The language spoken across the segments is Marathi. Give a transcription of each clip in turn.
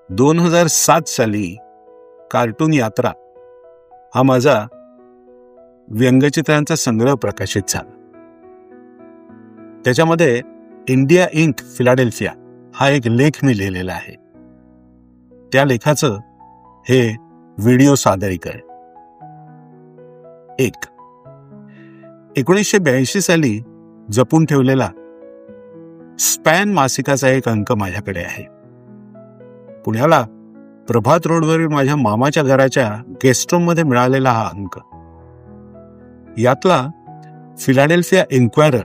2007 साली कार्टून यात्रा हा माझा व्यंगचित्रांचा संग्रह प्रकाशित झाला. त्याच्यामध्ये इंडिया इंक फिलाडेल्फिया हा एक लेख मी लिहिलेला आहे. त्या लेखाचं हे व्हिडिओ सादरीकरण. 1. 1982 साली जपून ठेवलेला स्पॅन मासिकाचा एक अंक माझ्याकडे आहे. पुण्याला प्रभात रोडवरील माझ्या मामाच्या घराच्या गेस्टरूम मध्ये मिळालेला हा अंक. यातला फिलाडेल्फिया इन्क्वायरर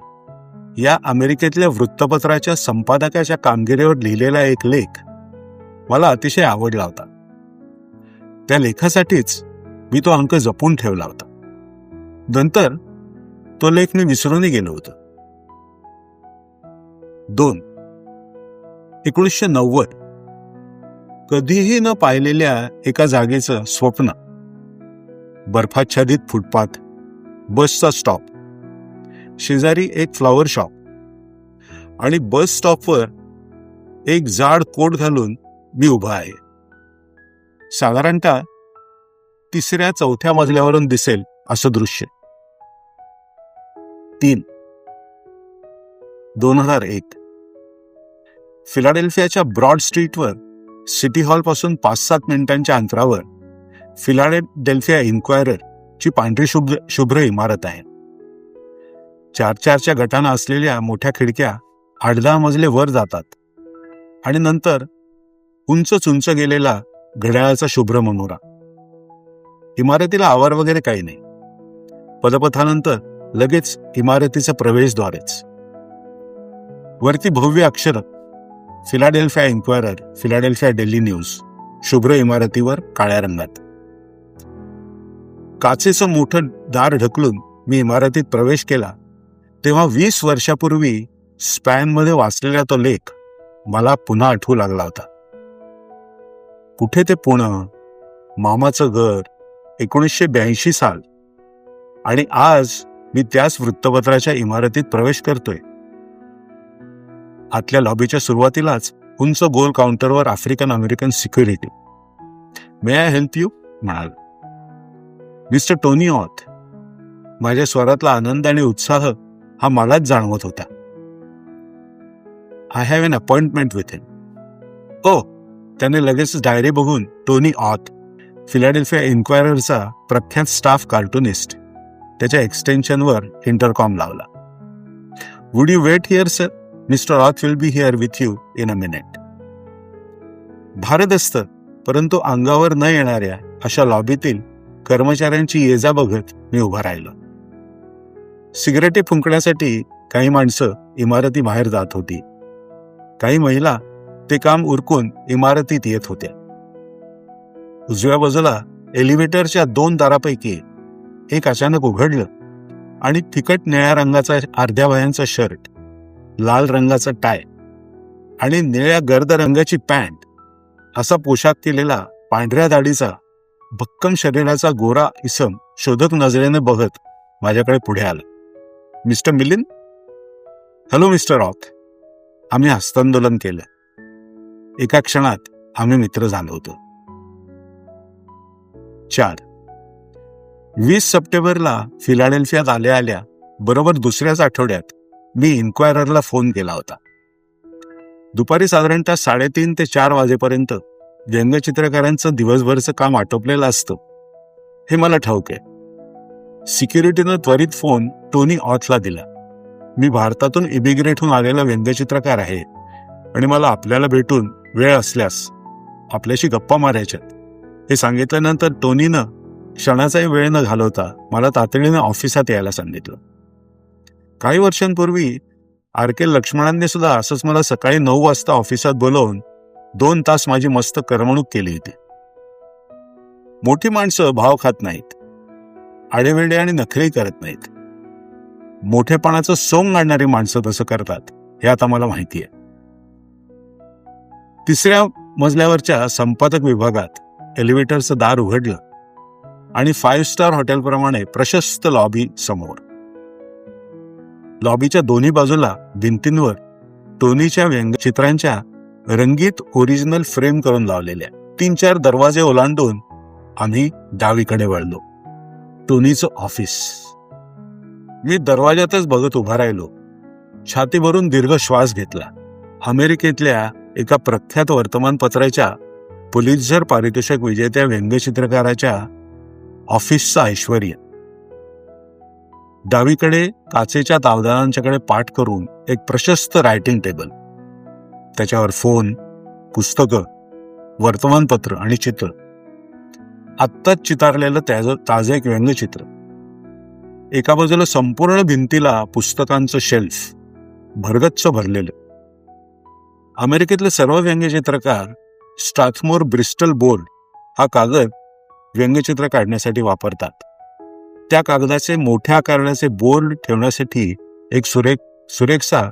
या अमेरिकेतल्या वृत्तपत्राच्या संपादकाच्या कामगिरीवर लिहिलेला एक लेख मला अतिशय आवडला होता. त्या लेखासाठीच मी तो अंक जपून ठेवला होता. नंतर तो लेख मी विसरूनही गेलो होतो. 2. 1990 कधीही न पाहिलेल्या एका जागेचं स्वप्न. बर्फाच्छादित फुटपाथ, बसचा स्टॉप, शेजारी एक फ्लॉवर शॉप आणि बस स्टॉपवर एक जाड कोट घालून मी उभा आहे. साधारणतः 3-4 मजल्यावरून दिसेल असं दृश्य. 3. 2001 फिलाडेल्फियाच्या ब्रॉड स्ट्रीटवर सिटी हॉल पासून 5-7 मिनिटांच्या अंतरावर फिलाडेल्फिया इन्क्वायरर ची पांढरी शुभ्र इमारत आहे. 4-4च्या गटानं असलेल्या मोठ्या खिडक्या 8-10 मजले वर जातात आणि नंतर उंच गेलेला घड्याळाचा शुभ्र मनोरा. इमारतीला आवार वगैरे काही नाही. पदपथानंतर लगेच इमारतीचं प्रवेशद्वारच. वरती भव्य अक्षर फिलाडेल्फिया इन्क्वायरर, फिलाडेल्फिया डेली न्यूज शुभ्र इमारतीवर काळ्या रंगात. काचेचं मोठं दार ढकलून मी इमारतीत प्रवेश केला तेव्हा 20 वर्षापूर्वी स्पॅनमध्ये वाचलेला तो लेख मला पुन्हा आठवू लागला होता. कुठे ते पुणे, मामाचं घर, 1982 साल आणि आज मी त्याच वृत्तपत्राच्या इमारतीत प्रवेश करतोय. आतल्या लॉबीच्या सुरुवातीलाच उंच गोल काउंटरवर African American security. May I help you म्हणाल. Mister Tony Auth. माझ्या स्वरातला आनंद आणि उत्साह हा मलाच जाणवत होता. I have an appointment with him. Oh, त्याने लगेच डायरी बघून टोनी ऑथ, फिलाडेल्फिया इन्क्वायररचा प्रख्यात स्टाफ कार्टुनिस्ट, त्याच्या एक्सटेन्शनवर इंटरकॉम लावला. Would you wait here sir? Mister Auth will be here with you in a minute. भारदस्त परंतु अंगावर न येणाऱ्या अशा लॉबीतील कर्मचाऱ्यांची ये जा बघत मी उभा राहिलो. सिगरेटे फुंकण्यासाठी काही माणसं इमारती बाहेर जात होती. काही महिला ते काम उरकून इमारतीत येत होत्या. उजव्या बाजूला एलिव्हेटरच्या 2 दारापैकी एक अचानक उघडलं आणि फिकट निळ्या रंगाचा अर्ध्या वह्यांचा शर्ट, लाल रंगाचा टाय आणि निळ्या गर्द रंगाची पॅन्ट असा पोशाख केलेला पांढऱ्या दाढीचा भक्कम शरीराचा गोरा इसम शोधक नजरेने बघत माझ्याकडे पुढे आला. Mister Milind? Hello mister auth. आम्ही हस्तांदोलन केलं. एका क्षणात आम्ही मित्र झालो होतो. 4. 20 सप्टेंबरला फिलाडेल्फियात आल्या बरोबर दुसऱ्याच आठवड्यात मी इन्क्वायररला फोन केला होता. दुपारी साधारणतः 3:30 ते 4 वाजेपर्यंत व्यंगचित्रकारांचं दिवसभरचं काम आटोपलेलं असतं हे मला ठाऊक आहे. सिक्युरिटीनं त्वरित फोन टोनी ऑथला दिला. मी भारतातून इमिग्रेट होऊन आलेला व्यंगचित्रकार आहे आणि मला आपल्याला भेटून वेळ असल्यास आपल्याशी गप्पा मारायच्यात हे सांगितल्यानंतर टोनीनं क्षणाचाही वेळ न घालवता मला तातडीनं ऑफिसात यायला सांगितलं. काही वर्षांपूर्वी आर.के. लक्ष्मणांनी सुद्धा असंच मला सकाळी 9 वाजता ऑफिसात बोलवून 2 तास माझी मस्त करमणूक केली होती. मोठी माणसं भाव खात नाहीत, आडेवेडे आणि नखरेही करत नाहीत. मोठेपणाचं सोंग आणणारी माणसं तसं करतात हे आता मला माहिती आहे. 3ऱ्या मजल्यावरच्या संपादक विभागात एलिव्हेटरचं दार उघडलं आणि 5 स्टार हॉटेलप्रमाणे प्रशस्त लॉबी समोर. लॉबीच्या दोन्ही बाजूला भिंतींवर टोनीच्या व्यंगचित्रांच्या रंगीत ओरिजिनल फ्रेम करून लावलेल्या. 3-4 दरवाजे ओलांडून आम्ही डावीकडे वळलो. टोनीचं ऑफिस. मी दरवाजातच बघत उभा राहिलो. छाती भरून दीर्घ श्वास घेतला. अमेरिकेतल्या एका प्रख्यात वर्तमानपत्राच्या पुलित्झर पारितोषिक विजेत्या व्यंगचित्रकाराच्या ऑफिसचं ऐश्वर्य. डावीकडे काचेच्या तावदानांच्याकडे पाठ करून एक प्रशस्त रायटिंग टेबल, त्याच्यावर फोन, पुस्तकं, वर्तमानपत्र आणि चित्र. आत्ताच चितारलेलं ताजं एक व्यंगचित्र. एका बाजूला संपूर्ण भिंतीला पुस्तकांचं शेल्फ भरगच्च भरलेलं. अमेरिकेतले सर्व व्यंगचित्रकार स्ट्रॅथमोर ब्रिस्टल बोर्ड हा कागद व्यंगचित्र काढण्यासाठी वापरतात. त्या कागदाचे मोठ्या आकाराचे बोर्ड ठेवण्यासाठी एक सुरेखसा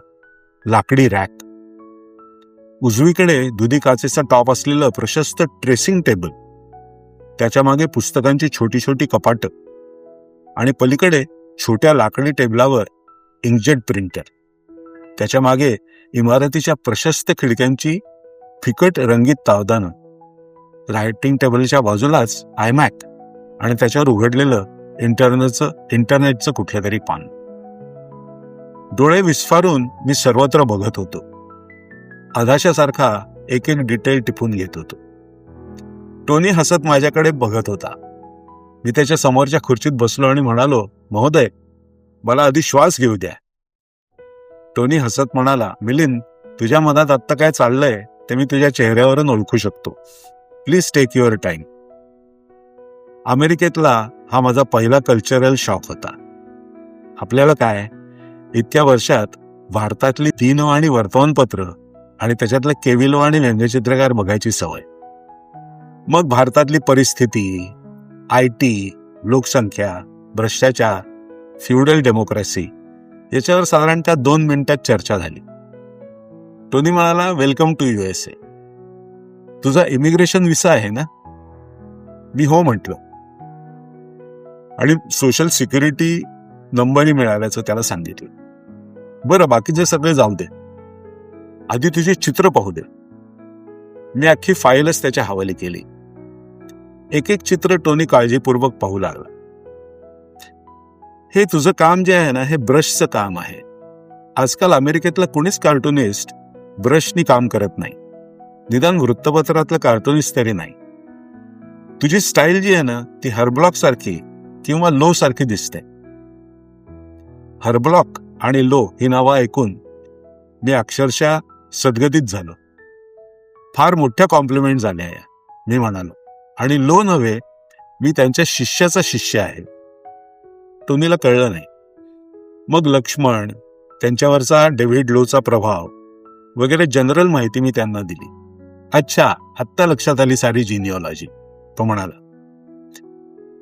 लाकडी रॅक. उजवीकडे दुधी काचेचा टॉप असलेलं प्रशस्त ट्रेसिंग टेबल, त्याच्या मागे पुस्तकांची छोटी छोटी कपाटं आणि पलीकडे छोट्या लाकडी टेबलावर इंकजेट प्रिंटर. त्याच्या मागे इमारतीच्या प्रशस्त खिडक्यांची फिकट रंगीत तावदानं. रायटिंग टेबलच्या बाजूलाच आयमॅक आणि त्याच्यावर उघडलेलं इंटरनेटचं कुठलं तरी पान. डोळे विस्फारून मी सर्वत्र बघत होतो. अधाशासारखा एक एक डिटेल टिपून घेत होतो. टोनी हसत माझ्याकडे बघत होता. मी त्याच्या समोरच्या खुर्चीत बसलो आणि म्हणालो, महोदय, मला आधी श्वास घेऊ द्या. टोनी हसत म्हणाला, मिलिंद, तुझ्या मनात आत्ता काय चाललंय ते मी तुझ्या चेहऱ्यावरून ओळखू शकतो. Please take your time. अमेरिकेतला हा माझा पहिला कल्चरल शॉक होता. आपल्याला काय, इतक्या वर्षात भारतातली दीनवाणी वर्तमानपत्र आणि त्याच्यातले केविलवाणी व्यंगचित्रकार बघायची सवय. मग भारतातली परिस्थिती, IT, लोकसंख्या, भ्रष्टाचार, फ्युडल डेमोक्रेसी याच्यावर साधारणतः 2 मिनिटात चर्चा झाली. टोनी म्हणाला, वेलकम टू USA. तुझा इमिग्रेशन विसा आहे ना? मी हो म्हटलं. आणि सोशल सिक्युरिटी नंबरही मिळाल्याचं त्याला सांगितलं. बरं, बाकीचे सगळे जाऊ दे, आधी तुझे चित्र पाहू दे. मी अख्खी फाईलच त्याच्या हवाली केली. एक एक चित्र टोनी काळजीपूर्वक पाहू लागला. हे तुझं काम जे आहे ना, हे ब्रशचं काम आहे. आजकाल अमेरिकेतला कुणीच कार्टुनिस्ट ब्रशनी काम करत नाही. निदान वृत्तपत्रातलं कार्टुनिस्ट तरी नाही. तुझी स्टाईल जी आहे ना, ती हर्ब्लॉक सारखी किंवा लो सारखी दिसते. हर्ब्लॉक आणि लो ही नावं ऐकून मी अक्षरशः सद्गतीत झालो. फार मोठ्या कॉम्प्लिमेंट झाल्या या, मी म्हणालो. आणि लो नव्हे, मी त्यांच्या शिष्याचा शिष्य आहे. टोनीला कळलं नाही. मग लक्ष्मण, त्यांच्यावरचा डेव्हिड लोचा प्रभाव वगैरे जनरल माहिती मी त्यांना दिली. अच्छा, आत्ता लक्षात आली सारी जिनिओलॉजी, तो म्हणाला.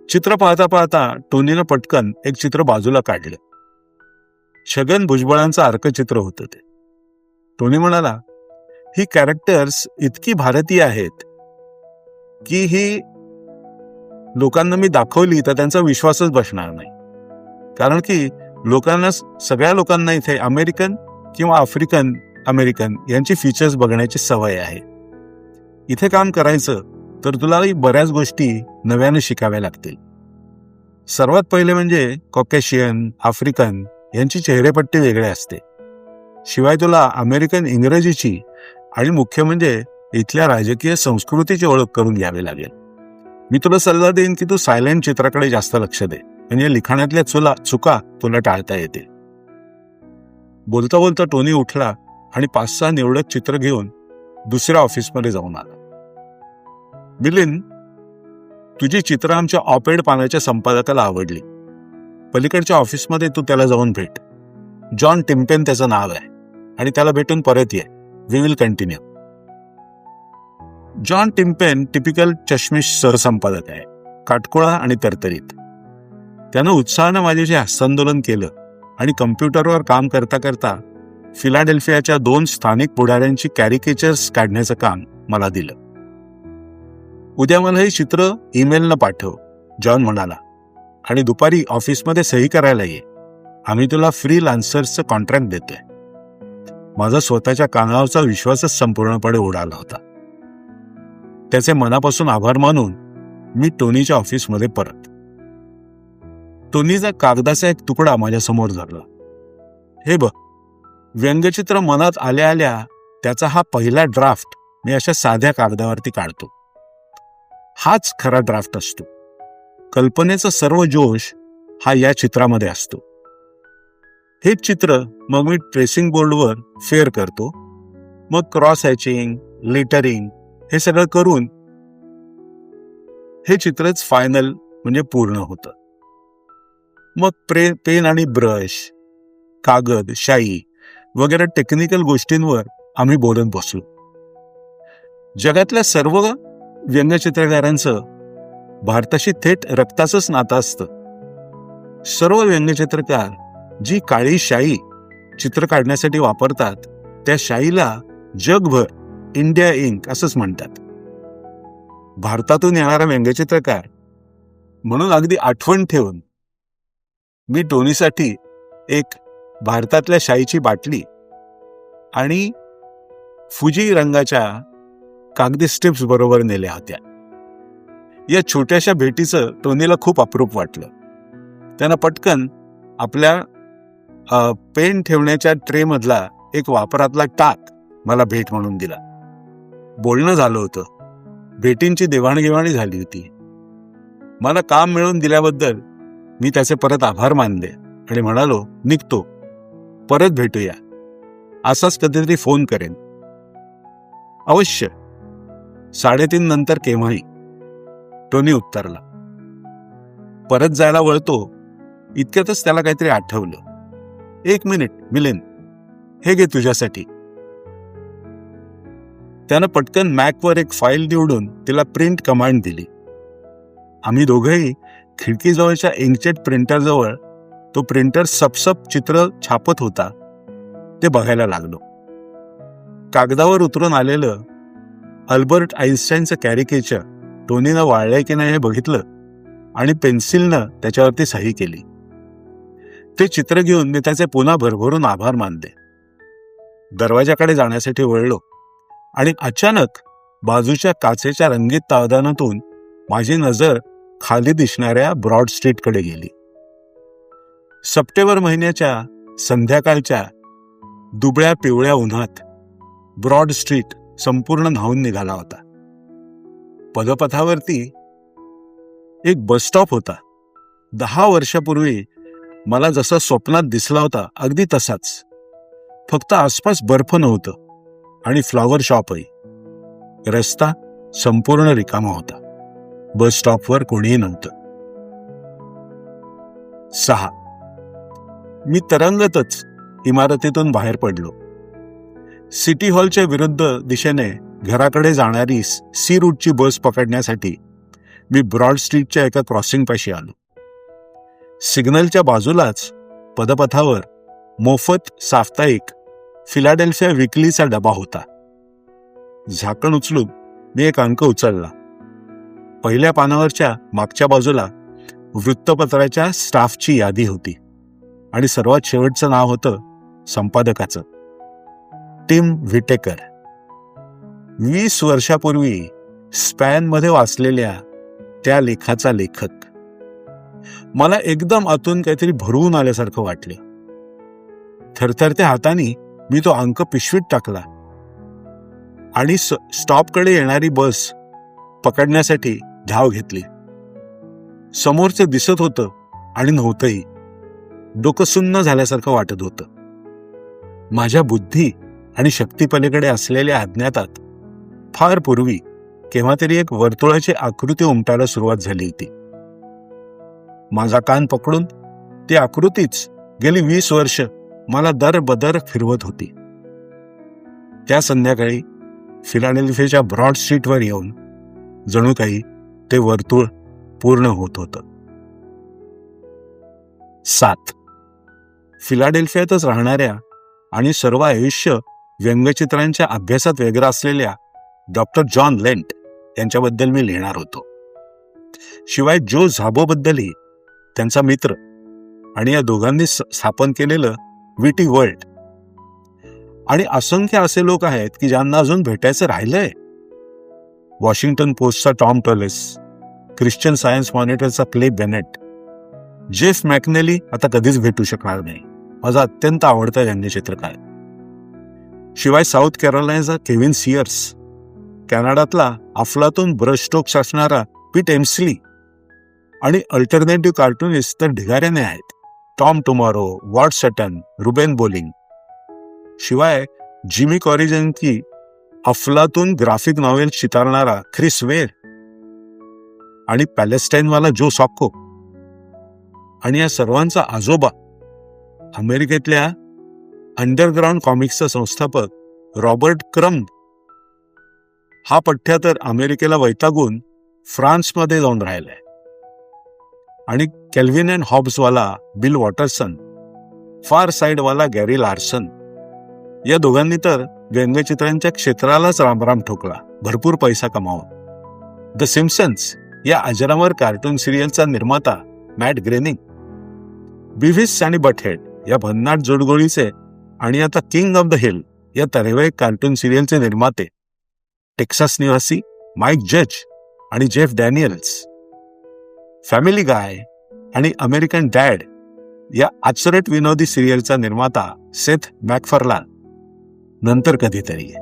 चित्र पाहता पाहता टोनीनं पटकन एक चित्र बाजूला काढलं. छगन भुजबळांचं अर्कचित्र होतं ते. टोनी म्हणाला, ही कॅरेक्टर्स इतकी भारतीय आहेत की ही लोकांना मी दाखवली तर त्यांचा विश्वासच बसणार नाही. कारण की सगळ्या लोकांना इथे अमेरिकन किंवा आफ्रिकन अमेरिकन यांची फीचर्स बघण्याची सवय आहे. इथे काम करायचं तर तुला बऱ्याच गोष्टी नव्याने शिकाव्या लागतील. सर्वात पहिले म्हणजे कॉकेशियन, आफ्रिकन यांची चेहरेपट्टी वेगळी असते. शिवाय तुला अमेरिकन इंग्रजीची आणि मुख्य म्हणजे इथल्या राजकीय संस्कृतीची ओळख करून घ्यावी लागेल. मी तुला सल्ला देईन की तू सायलेंट चित्राकडे जास्त लक्ष दे, म्हणजे लिखाणातल्या चुका तुला टाळता येतील. बोलता बोलता टोनी उठला आणि 5-6 निवडक चित्र घेऊन दुसऱ्या ऑफिसमध्ये जाऊन आला. मिलिंद, तुझी चित्र आमच्या ऑपेड पानाच्या संपादकाला आवडली. पलीकडच्या ऑफिसमध्ये तू त्याला जाऊन भेट. जॉन टिम्पेन त्याचं नाव आहे आणि त्याला भेटून परत ये. We will continue. John Timpane typical चष्मिश सहसंपादक आहे, काटकोळा आणि तरतरीत. त्यानं उत्साहानं माझ्याशी हस्तांदोलन केलं आणि कम्प्युटरवर काम करता करता फिलाडेल्फियाच्या 2 स्थानिक पुढाऱ्यांची कॅरिकेचर्स काढण्याचं काम मला दिलं. उद्या मला हे चित्र ईमेलनं पाठव, जॉन म्हणाला, आणि दुपारी ऑफिसमध्ये सही करायला ये. आम्ही तुला फ्रीलान्सर्सचं कॉन्ट्रॅक्ट देतोय. माझा स्वतःच्या कानावरचा विश्वासच संपूर्णपणे उडाला होता. त्याचे मनापासून आभार मानून मी टोनीच्या ऑफिसमध्ये परत. टोनीचा कागदाचा एक तुकडा माझ्यासमोर धरला. हे बघ, व्यंगचित्र मनात आल्या आल्या त्याचा हा पहिला ड्राफ्ट मी अशा साध्या कागदावरती काढतो. हाच खरा ड्राफ्ट असतो. कल्पनेचा सर्व जोश हा या चित्रामध्ये असतो. हे चित्र मग मी ट्रेसिंग बोर्डवर फेअर करतो. मग क्रॉस हॅचिंग, लेटरिंग हे सगळं करून हे चित्रच फायनल म्हणजे पूर्ण होतं. मग पेन आणि ब्रश, कागद, शाई वगैरे टेक्निकल गोष्टींवर आम्ही बोलत बसलो. जगातल्या सर्व व्यंगचित्रकारांचं भारताशी थेट रक्ताचंच नातं असतं. सर्व व्यंगचित्रकार जी काळी शाई चित्र काढण्यासाठी वापरतात त्या शाईला जगभर इंडिया इंक असंच म्हणतात. भारतातून येणारा व्यंगचित्रकार म्हणून अगदी आठवण ठेवून मी टोनीसाठी एक भारतातल्या शाईची बाटली आणि फुजी रंगाच्या कागदी स्ट्रिप्स बरोबर नेल्या होत्या. या छोट्याशा भेटीचं टोनीला खूप अप्रूप वाटलं. त्यानं पटकन आपल्या पेन ठेवण्याच्या ट्रेमधला एक वापरातला टाक मला भेट म्हणून दिला. बोलणं झालं होतं. भेटींची देवाणघेवाणी झाली होती. मला काम मिळवून दिल्याबद्दल मी त्याचे परत आभार मानले आणि म्हणालो, निघतो, परत भेटूया, असाच कधीतरी फोन करेन. अवश्य, 3:30 नंतर केव्हाही, टोनी उत्तरला. परत जायला वळतो इतक्यातच त्याला काहीतरी आठवलं. 1 मिनिट मिलिंद, हे घे तुझ्यासाठी. त्यानं पटकन मॅकवर एक फाईल निवडून तिला प्रिंट कमांड दिली. आम्ही दोघंही खिडकीजवळच्या इंकजेट प्रिंटरजवळ तो प्रिंटर सपसप चित्र छापत होता ते बघायला लागलो. कागदावर उतरून आलेलं अल्बर्ट आईन्स्टाईनचं कॅरिकेचर टोनीनं वाळलंय की नाही हे बघितलं आणि पेन्सिलनं त्याच्यावरती सही केली. ते चित्र घेऊन मी त्याचे पुन्हा भरभरून आभार मानले. दरवाजाकडे जाण्यासाठी वळलो आणि अचानक बाजूच्या काचेच्या रंगीत तावदानातून माझी नजर खाली दिसणाऱ्या ब्रॉड स्ट्रीटकडे गेली. सप्टेंबर महिन्याच्या संध्याकाळच्या दुबळ्या पिवळ्या उन्हात ब्रॉड स्ट्रीट संपूर्ण न्हावून निघाला होता. पदपथावरती एक बसस्टॉप होता. 10 वर्षापूर्वी मला जसा स्वप्नात दिसला होता अगदी तसाच. फक्त आसपास बर्फ नव्हतं आणि फ्लॉवर शॉपही. रस्ता संपूर्ण रिकामा होता. बस स्टॉपवर कोणीही नव्हतं. 6. मी तरंगतच इमारतीतून बाहेर पडलो. सिटी हॉलच्या विरुद्ध दिशेने घराकडे जाणारी सी रूटची बस पकडण्यासाठी मी ब्रॉड स्ट्रीटच्या एका क्रॉसिंग पाशी आलो. सिग्नलच्या बाजूलाच पदपथावर मोफत साप्ताहिक फिलाडेल्फिया विकलीचा डबा होता. झाकण उचलून मी एक अंक उचलला. पहिल्या पानावरच्या मागच्या बाजूला वृत्तपत्राच्या स्टाफची यादी होती आणि सर्वात शेवटचं नाव होतं संपादकाचं, टिम व्हिटेकर. 20 वर्षापूर्वी स्पॅनमध्ये वाचलेल्या त्या लेखाचा लेखक. मला एकदम आतून काहीतरी भरवून आल्यासारखं वाटलं. थरथरत्या हाताने मी तो अंक पिशवीत टाकला आणि स्टॉपकडे येणारी बस पकडण्यासाठी धाव घेतली. समोरचं दिसत होतं आणि नव्हतंही. डोकं सुन्न झाल्यासारखं वाटत होतं. माझ्या बुद्धी आणि शक्तीपलीकडे असलेल्या अज्ञातात फार पूर्वी केव्हा तरी एक वर्तुळाची आकृती उमटायला सुरुवात झाली होती. माझा कान पकडून ती आकृतीच गेली 20 वर्ष मला दरबदर फिरवत होती. त्या संध्याकाळी फिलाडेल्फियाच्या ब्रॉड स्ट्रीटवर येऊन जणू काही ते वर्तुळ पूर्ण होत होतं. 7. फिलाडेल्फियातच राहणाऱ्या आणि सर्व आयुष्य व्यंगचित्रांच्या अभ्यासात व्यग्र असलेल्या डॉक्टर जॉन लेंट यांच्याबद्दल मी लिहिणार होतो. शिवाय जो झाबोबद्दलही, त्यांचा मित्र आणि या दोघांनी स्थापन केलेलं विटी वर्ल्ड. आणि असंख्य असे लोक आहेत की ज्यांना अजून भेटायचं राहिलंय. वॉशिंग्टन पोस्टचा टॉम टॉलेस, ख्रिश्चन सायन्स मॉनिटरचा क्ले बेनेट, जेफ मॅकनेली आता कधीच भेटू शकणार नाही. माझा अत्यंत आवडता व्यंगचित्रकार. शिवाय साऊथ कॅरोलायनाचा केविन सियर्स, कॅनडातला अफलातून ब्रश स्ट्रोक्स असणारा पीट एम्सली आणि अल्टरनेटिव्ह कार्टूनिस्ट तर ढिगाऱ्याने आहेत. टॉम टुमॉरो, वॉट सटन, रुबेन बोलिंग. शिवाय जिमी कॉरिजनची अफलातून ग्राफिक नॉव्हेल चितारणारा ख्रिस वेर आणि पॅलेस्टाईनवाला जो सॉक्को. आणि या सर्वांचा आजोबा अमेरिकेतल्या अंडरग्राऊंड कॉमिक्सचा संस्थापक रॉबर्ट क्रम्ब. हा पठ्ठ्या तर अमेरिकेला वैतागून फ्रान्समध्ये जाऊन राहिलाय. आणि केल्विन अँड हॉब्सवाला बिल वॉटरसन, फार साईडवाला गॅरी लार्सन या दोघांनी तर व्यंगचित्रांच्या क्षेत्रालाच रामराम ठोकला, भरपूर पैसा कमावून. द सिम्पसन्स या अजरामर कार्टून सिरियलचा निर्माता मॅट ग्रेनिंग, बिव्हिस आणि बटहेड या भन्नाट जोडगोळीचे आणि आता किंग ऑफ द हिल या तरेवाईक कार्टून सिरियलचे निर्माते टेक्सास निवासी माईक जज आणि जेफ डॅनियल्स, फॅमिली गाय आणि अमेरिकन डॅड या आचरट विनोदी सिरियलचा निर्माता सेथ मॅकफार्लान. नंतर कधीतरी.